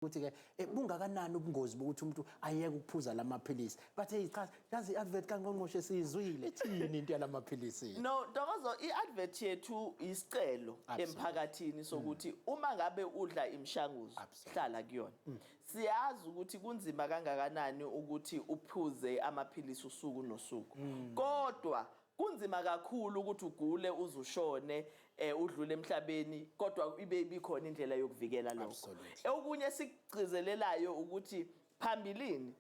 ukuthi ke bungakanani ubungozi bokuthi umuntu ayeke ukuphuza lamaphilisi bathe cha yazi iadvert kaNgqongqoshe sizwile ithini into yalamaphilisi no Ntokozo iadvert yethu isicelo emphakathini sokuthi uma ngabe udla imishanguzo hlala kuyona siyazi ukuthi kunzima kangakanani ukuthi uphuze amaphilisi usuku nosuku kodwa kunzima kakhulu ukuthi ugule uzushone udlule emhlabeni kodwa ibe bikhona indlela yokuvikela lokho okunye sikugcizelelayo ukuthi phambilini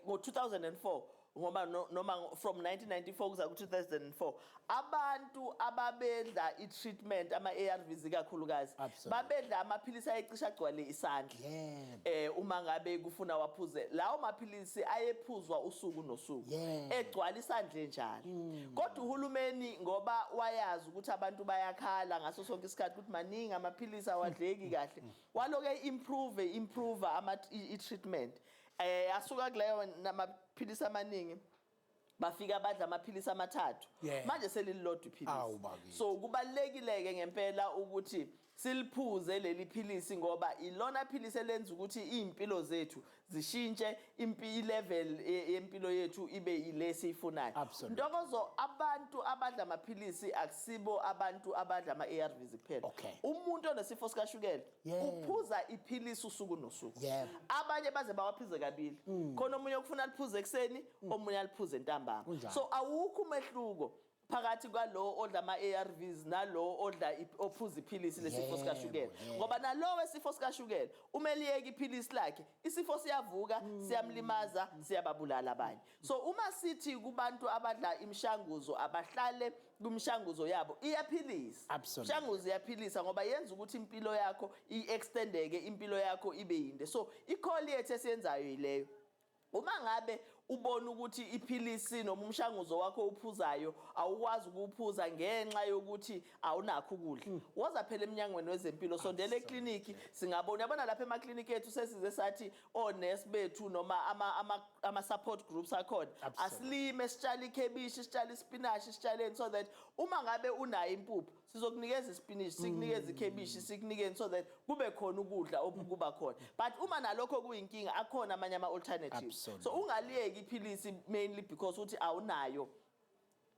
ngo2004 ngoba noma from 1994 kuza ku2004 abantu ababedla itreatment ama-ARVs kakhulukazi babedla amaphilisi ayecisha agcwale isandla uma ngabe kufuna waphuze lawo maphilisi ayephuzwa usuku nosuku egcwala isandla njalo kodwa uhulumeni ngoba wayazi ukuthi abantu bayakhala ngaso sonke isikhathi ukuthi maningi amaphilisi awadleki kahle waloke improve i-treatment asuka kuleyo namaphilisi amaningi bafika badla amaphilisi amathathu manje selilodwa iphilisi so kubalekileke ngempela ukuthi siliphuze leli philisi ngoba ilona philisi elenza ukuthi impilo zethu zishintshe level yempilo yethu ibe ile siyifunayo Ntokozo abantu abadla amaphilisi akusibo abantu abadla ama-ARVs kuphela umuntu onesifo sikashukela uphuza iphilisi usuku nosuku abanye baze bawaphuze kabili khona omunye ukufuna aliphuze ekseni omunye aliphuze ntambama so awukho umehluko phakathi kwalo odla ama-ARVs nalo odla ophuza iphilisi lesifo sikashukela ngoba nalo wesifo sikashukela uma eliyeka iphilisi lakhe isifo siyavuka siyamlimaza siyababulala abanye so uma sithi kubantu abadla imishanguzo abahlale kumshanguzo yabo iyaphilisa imishanguzo iyaphilisa ngoba yenza ukuthi impilo yakho i-extendeke impilo yakho ibe yinde so ikholi yethu esiyenzayo yileyo uma ngabe ubona ukuthi iphilisi noma umshanguzo wakho uphuzayo awukwazi ukuphuza ngenxa yokuthi awunakho ukudla woza phela eminyangweni wezempilo sondela ekliniki singabona yabona lapha emakliniki ethu sesize sathi onesi bethu noma ama support groups akhona asilime sitshale ikhebishi sitshale ispinach sitshaleni so that uma ngabe unayo impuphu sizokunikeza ispinach sikunikeza ikhebishi sikunikeni so that kube khona ukudla okuba khona but uma nalokho kuyinkinga akhona amanye ama alternatives so ungaliyeki iphilisi mainly because uthi awunayo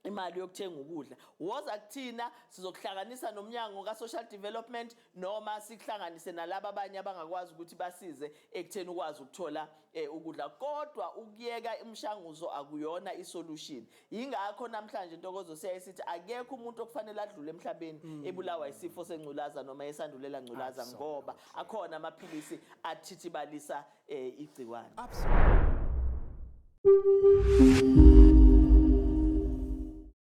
imali yokuthenga ukudla woza kuthina sizokuhlanganisa nomnyango ka-social development noma sikuhlanganise nalabo abanye abangakwazi ukuthi basize ekutheni ukwazi ukuthola ukudla kodwa ukuyeka imishanguzo akuyona isolution yingakho namhlanje Ntokozo siyayisithi akekho umuntu okufanele adlule emhlabeni ebulawa isifo sengculaza noma esandulela ngculaza ngoba akhona amaphilisi athithibalisa igciwane